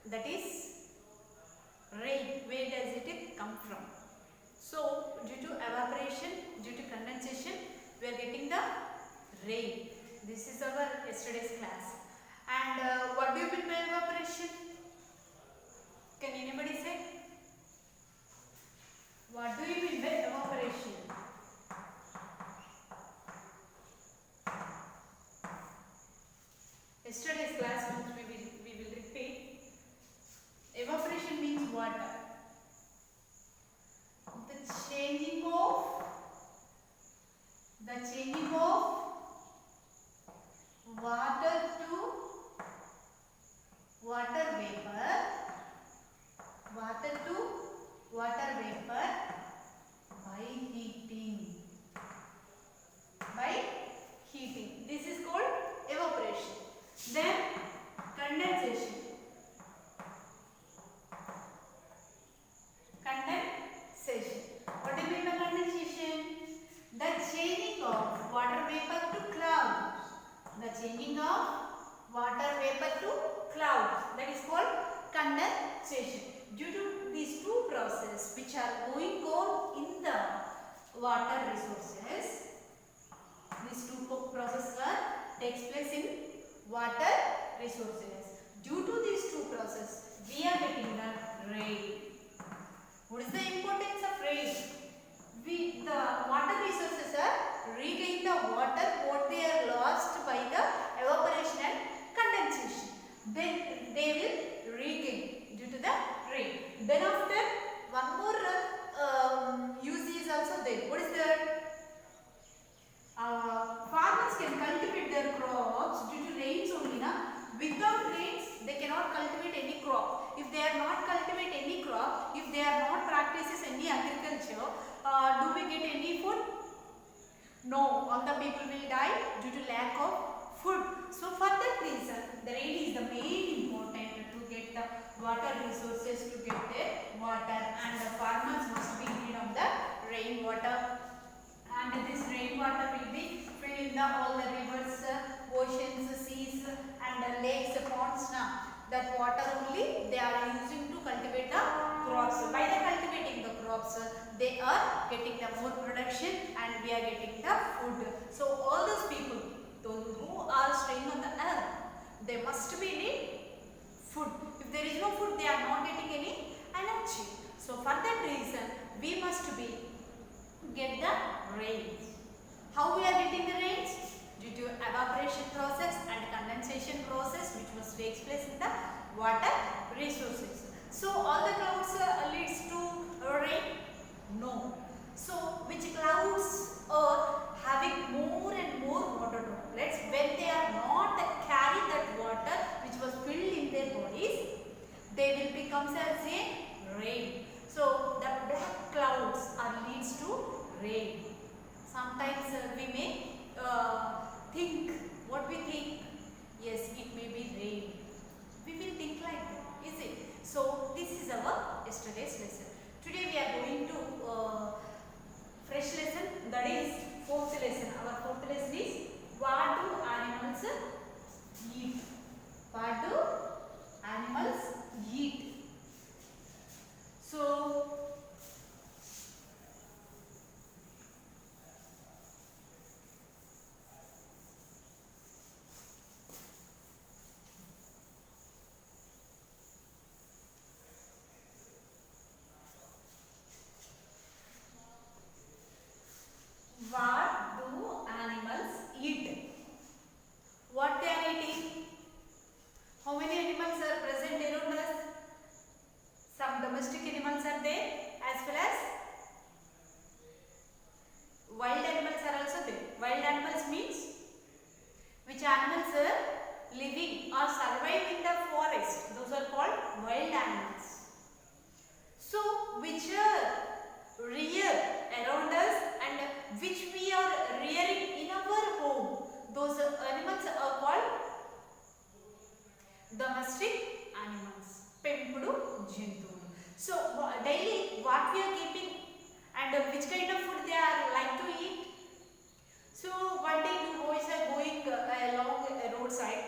that is rain. Where does it come from? So due to evaporation, due to condensation, we are getting the rain. This is our yesterday's class. And what do you mean by evaporation? Can anybody say? What do you mean by evaporation? Yesterday's class notes we will repeat. Evaporation means water. The changing of water to water vapor by heating. This is called evaporation. Then condensation. What do you mean by condensation? The changing of water vapor to clouds. That is called condensation. Due to these two processes which are going on in the water resources, these two processes takes place in water resources. Due to these two processes, we are getting the rain. What is the importance of rain? The water resources are regain the water what they are lost by the evaporation and condensation. Then they will regain due to the rain. Then after, one more use is also there. What is that? Farmers can cultivate their crops due to rains only. Without rains, they cannot cultivate any crop. If they are not cultivate any crop, if they are not practices any agriculture, do we get any food? No, all the people will die due to lack of food. So for that reason, the rain is the main important to get the water resources, to get their water, and the farmers must be in need of the rainwater. And this rainwater will be filled in all the rivers, oceans, seas, and lakes, ponds. That water only they are using to cultivate the crops. By the cultivating the crops, they are getting the more production, and we are getting the food. So all those people, those who are staying on the earth, they must be need food. If there is no food, they are not getting any energy. So for that reason, we must be get the rains. How we are getting the rains? Due to evaporation process and condensation process which was takes place in the water resources. So all the clouds leads to rain? No. So which clouds are having more and more water droplets, when they are not carrying that water which was filled in their bodies, they will become as a rain. So the black clouds are leads to rain. Sometimes we may think, what we think? Yes, it may be rain. We will think like that, is it? So this is our yesterday's lesson. Today we are going to fresh lesson, that is fourth lesson. Our fourth lesson is what do animals eat? What do animals eat? So what do animals eat? What they are eating? How many animals are present around us? Some domestic animals are there, as well as wild animals are also there. Wild animals means which animals are living or survive in the forest. Those are called wild animals. So which are reared around us and which we are rearing in our home, those animals are called domestic animals. Penpudu Jintulu. So daily what we are keeping and which kind of food they are like to eat. So one day two boys are going along a roadside.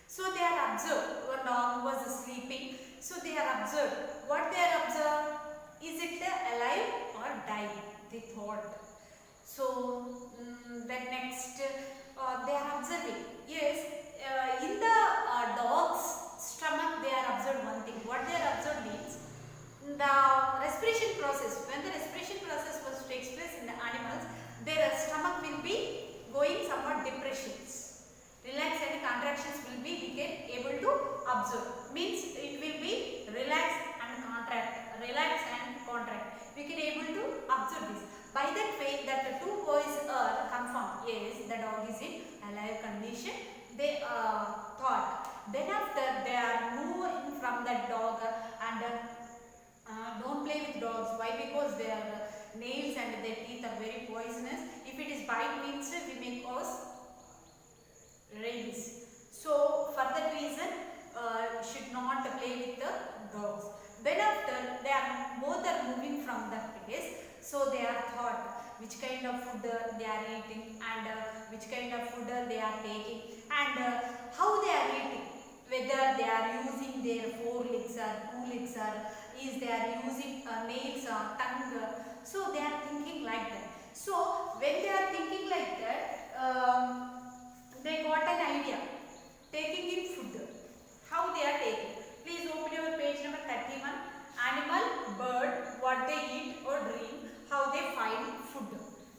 So they are observed one dog was sleeping. So they are observed. What they are observed? Is it alive or dying? They thought. So then next they are observing. Yes, in the dog's stomach they are observed one thing. What they are observed means the respiration process. When the respiration process was takes place in the animals, their stomach will be going somewhat depressions. Relax and contractions will be we can able to observe. Means it will be relax and contract, relax and contract. We can able to observe this. By that way, that the two boys are confirmed. Yes, the dog is in alive condition. They thought. Then after they are moving from that dog and don't play with dogs. Why? Because their nails and their teeth are very poisonous. If it is bite means we may cause rabies. So for that reason should not play with the dogs. Then after they are both are moving from that place. So they are thought which kind of food they are eating and which kind of food they are taking and how they are eating. Whether they are using their 4 legs or 2 legs or is they are using nails or tongue. So they are thinking like that. So when they are thinking like that, they got an idea. Taking in food. How they are taking. Please open your page number 31. Animal, bird, what they eat or drink, how they find food.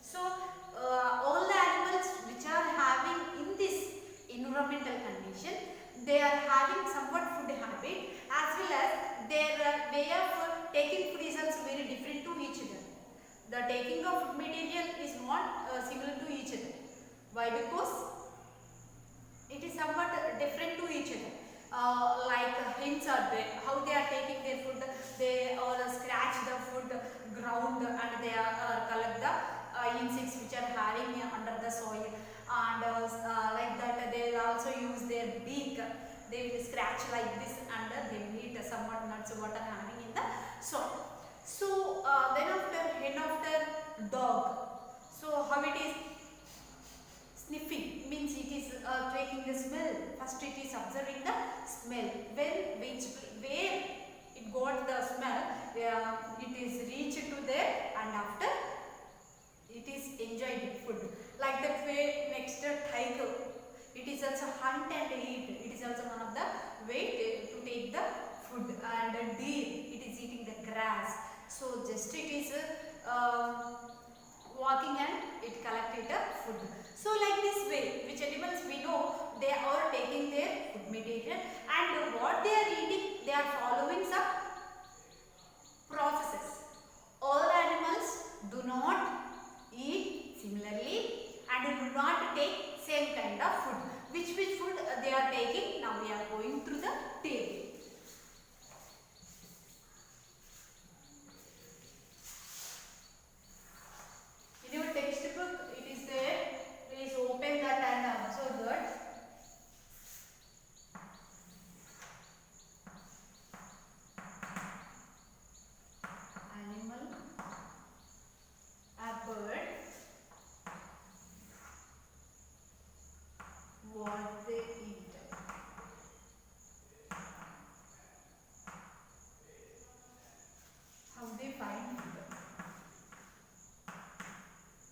So all the animals which are having in this environmental condition, they are having somewhat food habit as well as their way of taking food is also very different to each other. The taking of food material is not similar to each other. Why? Because it is somewhat different to each other. Like hens are there, how they are taking their food, they all scratch the food ground and they are collect the insects which are having under the soil and like that they will also use their beak, they will scratch like this and they will eat somewhat nuts what are having in the soil. So then after hen after dog, so how it is sniffing means it is taking the smell. First it is observing the smell. When where it got the smell, it is reached to there and after it is enjoying food. Like that way next tiger. It is also hunt and eat. It is also one of the way to take the food. And deer, it is eating the grass. So just it is walking and it collected the food. So like this way, which animals we know they are taking their food material and what they are eating, they are following some processes. All the animals do not eat similarly and do not take same kind of food. Which food they are taking? Now we are going through the table. In your textbook it is there. Please open that and observe that. Animal, a bird, what they eat. How they find food.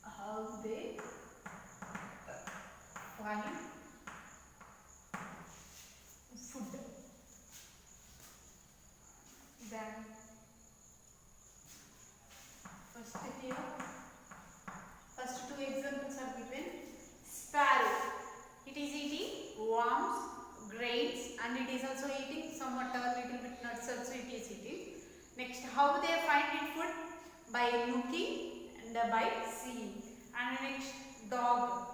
How they find food. Then first here, first two examples are given. Sparrow, it is eating worms, grains and it is also eating somewhat a little bit nuts also it is eating. Next, how they find it food? By looking and by seeing. And next, dog.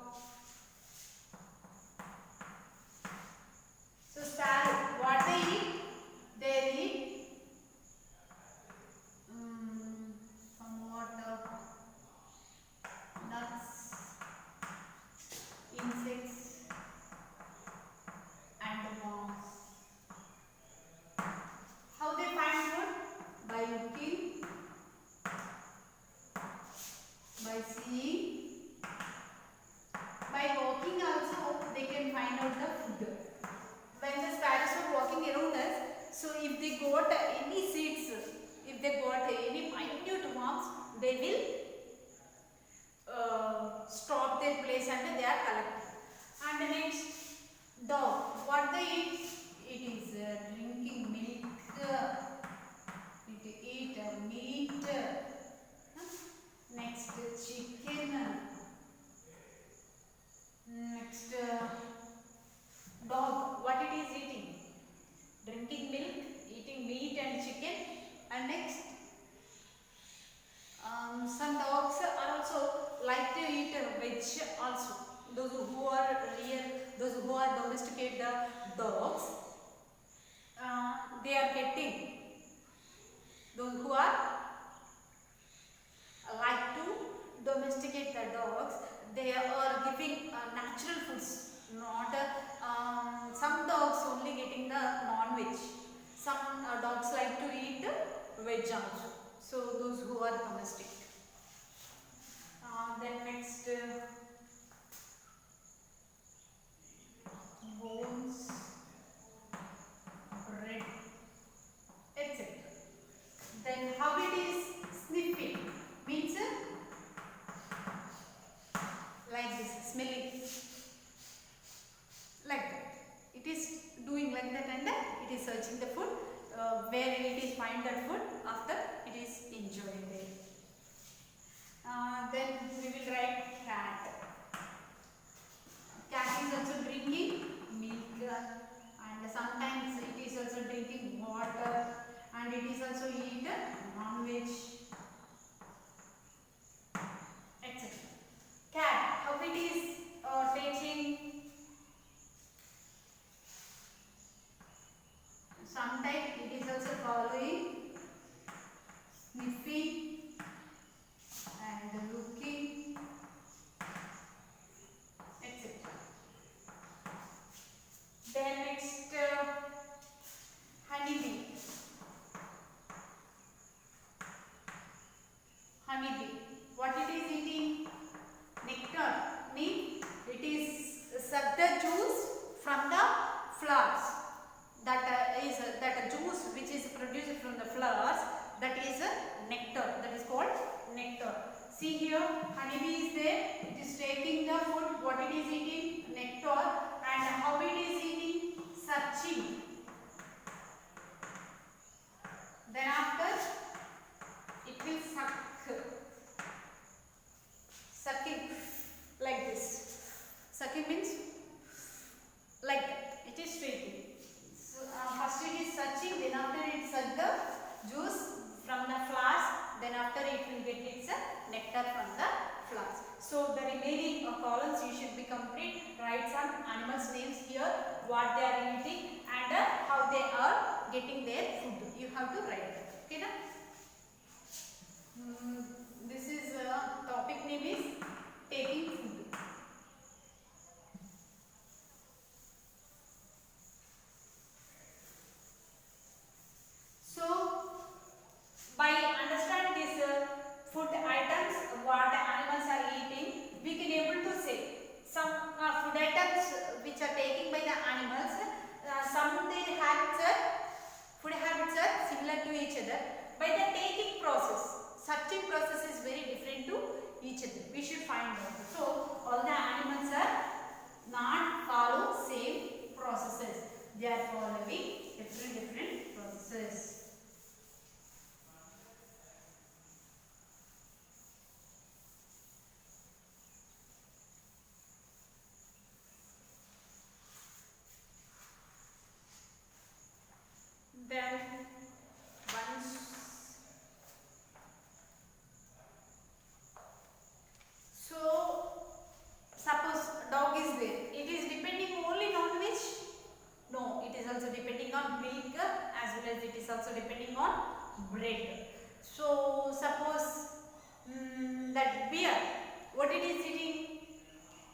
So sparrow, what they eat? They eat somewhat nuts, insects and worms. How they find food? By looking, by seeing, by walking also they can find out the food. when the sparrows are walking around us, so if they got any seeds, if they got any minute worms, they will stop their place and they are collecting. And next, dog. What they eat? It is drinking milk. It eat meat. Next, chicken. Next, dog. What it is eating? Drinking milk, eating meat and chicken. And next, some dogs are also like to eat veg also. Those who are real, those who are domesticated dogs, they are getting. Those who are like to domesticate the dogs, they are giving natural foods, not some dogs only getting the non-veg. Some dogs like to eat veg also. So those who are domestic. Then next, bones, bread, etc. Then how it is sniffing means like this, smelling like that. It is doing like that and it is searching the food. Where it is find that food, after it is enjoying it. Then we will write cat. Cat is also drinking milk and sometimes it is also drinking water and it is also eat non-veg, etc. Cat, how it is taking? Sometimes it is also following, sniffing and looking, etc. Then next, honeybee. Honeybee, what it is eating? Nectar. Means it is suck the juice from the flowers. That juice which is produced from the flowers, that is nectar. That is called nectar. See here, honeybee is there. It is taking the food. What it is eating? Nectar. And how it is eating? Searching. Then after, it will suck. Sucking like this. Sucking means like that. It is taking. So first it is searching, then after it suck the juice from the flowers, then after it will get its nectar from the flowers. So the remaining columns you should be complete. Write some animals names here, what they are eating and how they are getting their food. You have to write that. Okay, na? This is topic name is taking food. So by understanding these food items, what animals are eating, we can able to say some food items which are taken by the animals. Some their habits are, food habits are similar to each other. By the taking process, searching process is very different to each other. We should find out. So all the animals are not follow same processes. They are following different processes. Then once, so suppose dog is there, it is depending only on which? No, it is also depending on milk as well as it is also depending on bread. So suppose that bear, what it is eating?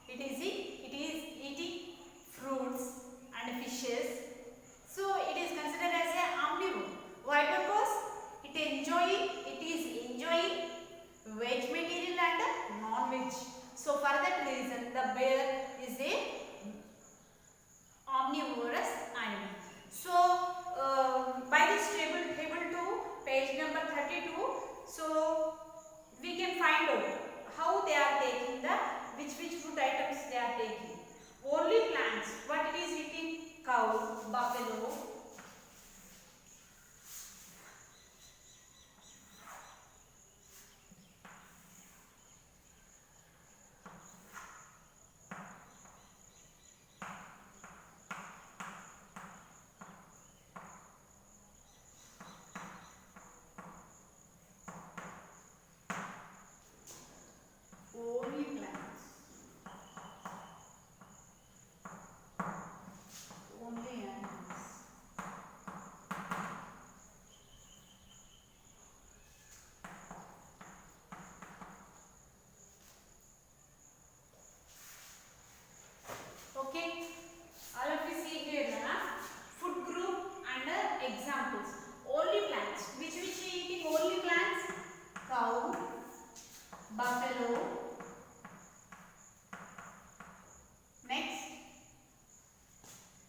It is eating fruits and fishes. So it is considered as an omnivore. Why? Because it is enjoying veg material and non-veg. So for that reason, the bear is a omnivorous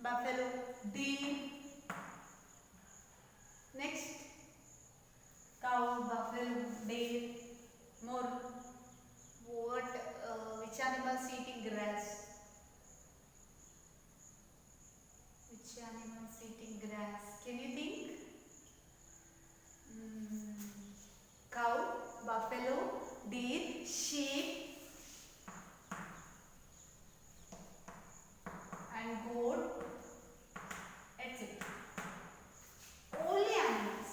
buffalo, deer. Next, cow, buffalo, deer. More. What? Which animals eating grass? Which animals eating grass? Can you think? Cow, buffalo, deer, sheep, and goat, etc. Only animals.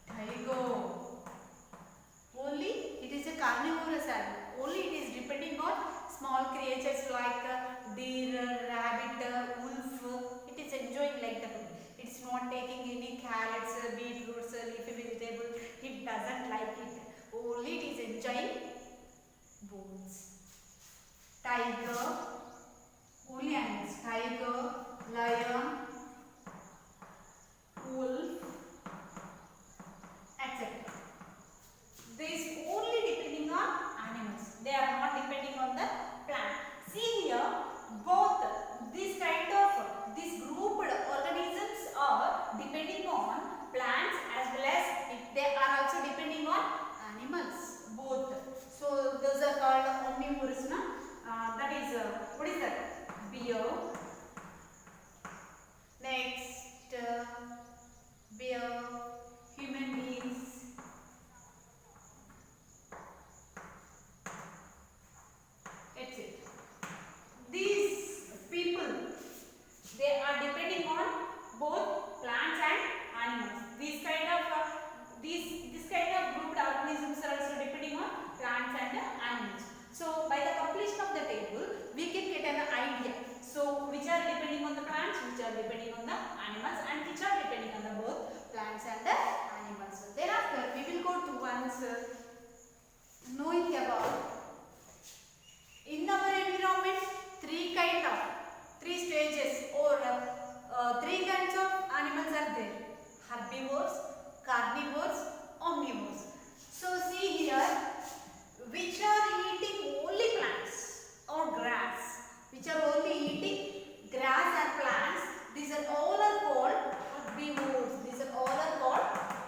Tiger. Only it is a carnivorous animal. Only it is depending on small creatures like deer, rabbit, wolf. It is enjoying like that. It's not taking any carrots, beetroots, leafy vegetable. It doesn't like it. Only it is enjoying bones. Tiger. Only animals. Tiger, lion, wolf, etc. These only depending on animals. They are not depending on the plant. See here, both these grouped organisms are depending on plants as well as they are also depending on animals. Both. So those are called omnivorous. That is what is that? Bear. Next, bear, human beings. These people, they are depending on both plants and animals. This kind of grouped organisms are also depending on plants and animals. So by the completion of the table, we can get an idea. So which are depending on the plants, which are depending on the animals, and which are depending on the both plants and the animals. So thereafter, we will go to once knowing about in our environment three stages or three kinds of animals are there: herbivores, carnivores, omnivores. So see here, which are eating only plants or grass, which are only eating grass and plants, these are all are called herbivores. These are all are called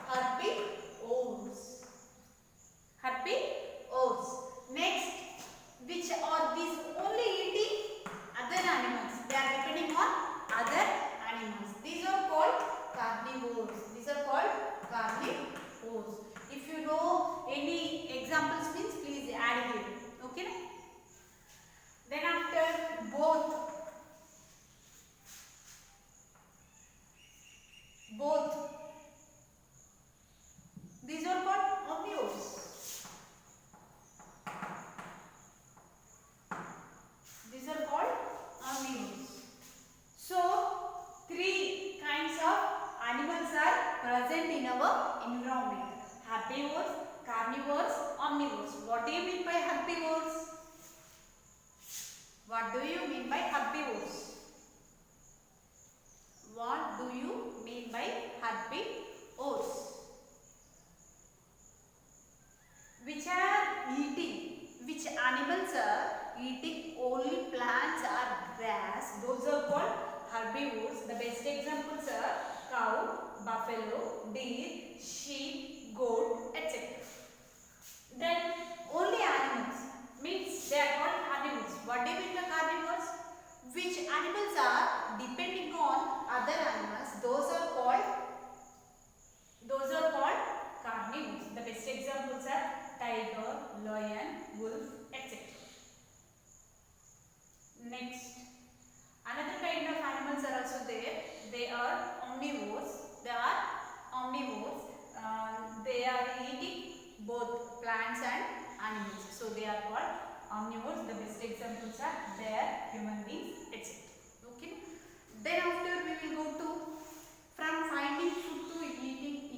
herbivores. Herbivores. Next, which are these only eating other animals. They are depending on other animals. These are called carnivores. These are called carnivores. If you know any examples means please add here. Okay. Then after both. These are called omnivores. These are called omnivores. So, three kinds of animals are present in our environment: herbivores, carnivores, omnivores. What do you mean by herbivores? What do you mean by herbivores? What do you mean by herbivores? Which animals are eating only plants or grass? Those are called herbivores. The best examples are cow, buffalo, deer, sheep, goat, etc. Then only animals means they are called carnivores. What do you mean by carnivores? Which animals are depending on other animals? Those are called carnivores. The best examples are tiger, lion, wolf, etc. Next, another kind of animals are also there. They are omnivores. They are eating both plants and animals. So they are called omnivores. The best examples are bear, human beings, etc. Okay. Then after we will go to from finding food to eating it.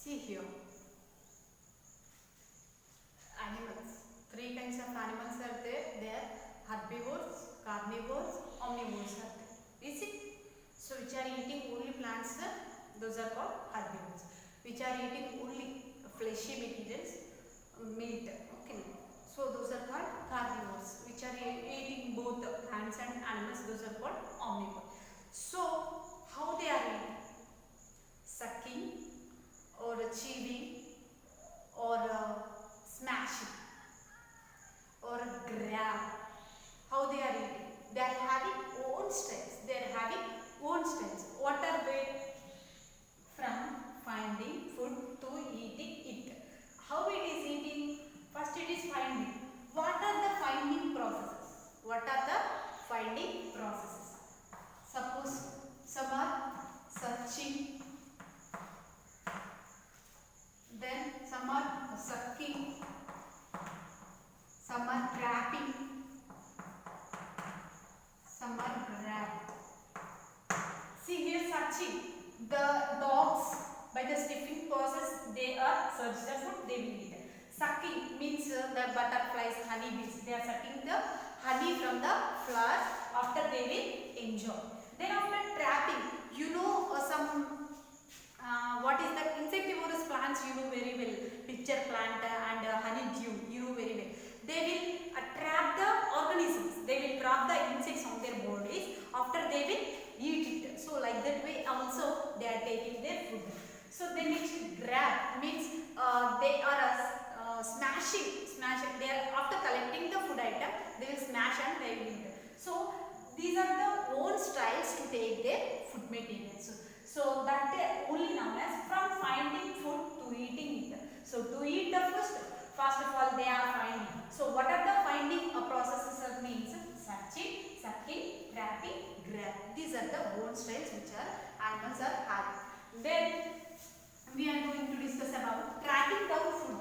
See here, animals. Three kinds of animals are there. They are herbivores, carnivores, omnivores are there. Is it? So which are eating only plants, those are called herbivores. Which are eating only fleshy materials, meat. Okay. So those are called carnivores. Which are eating both plants and animals, those are called omnivores. So how they are eating? Sucking or chewing or smashing or grab. How they are eating? They are having own styles. They are having own styles. What are they? From finding food to eating it. How it is eating? First it is finding. What are the finding processes? What are the finding processes? Suppose some are searching, then some are sucking, some are trapping, some are grab. See here searching. The dogs by the sniffing process they are search the food, they will eat. Sucking means the butterflies, honeybees, they are sucking the honey from the flower, after they will enjoy. Then after trapping, you know what is the insectivorous plants, you know very well, pitcher plant and honeydew, you know very well. They will trap the organisms, they will trap the insects on their bodies, after they will eat it. So like that way also they are taking their food. So then next grab means they are smashing. They are after collecting the food item, they will smash and they will eat. So these are the own styles to take their food materials. So that they only known as from finding food to eating it. So to eat the first of all they are finding. So what are the finding processes means? Searching, sucking, trapping, grab. These are the own styles which are animals are having. Then we are going to discuss about tracking down food.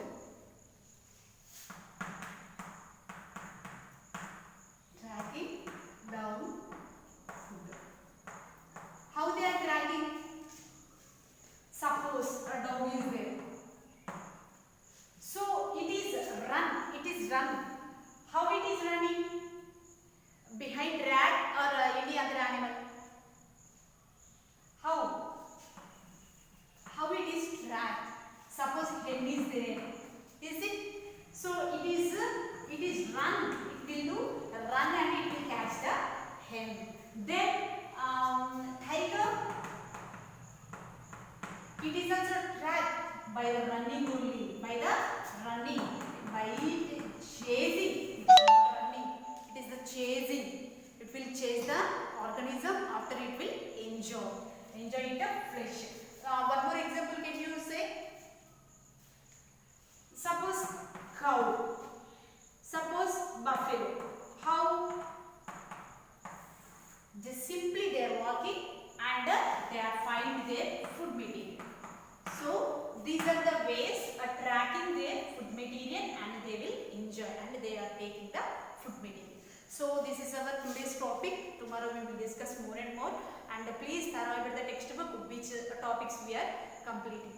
Tracking down food. How they are tracking? Suppose a dog is there. So it is run. It is run. How it is running? Behind rat or any other animal? How? How it is tracked? Suppose hen is there. Is it? So it is run. It will do run and it will catch the hen. Then tiger. It is also tracked by the running only. By the running. By chasing. It is not running. It is the chasing. It will chase the organism, after it will enjoy. Enjoy the flesh. One more example can you say? Suppose cow. Suppose buffalo. How? Just simply they are walking and they are finding their food material. So these are the ways of tracking their food material and they will enjoy and they are taking the food material. So this is our today's topic. Tomorrow we will discuss more and more, and please thoroughly read the textbook which topics we are completing.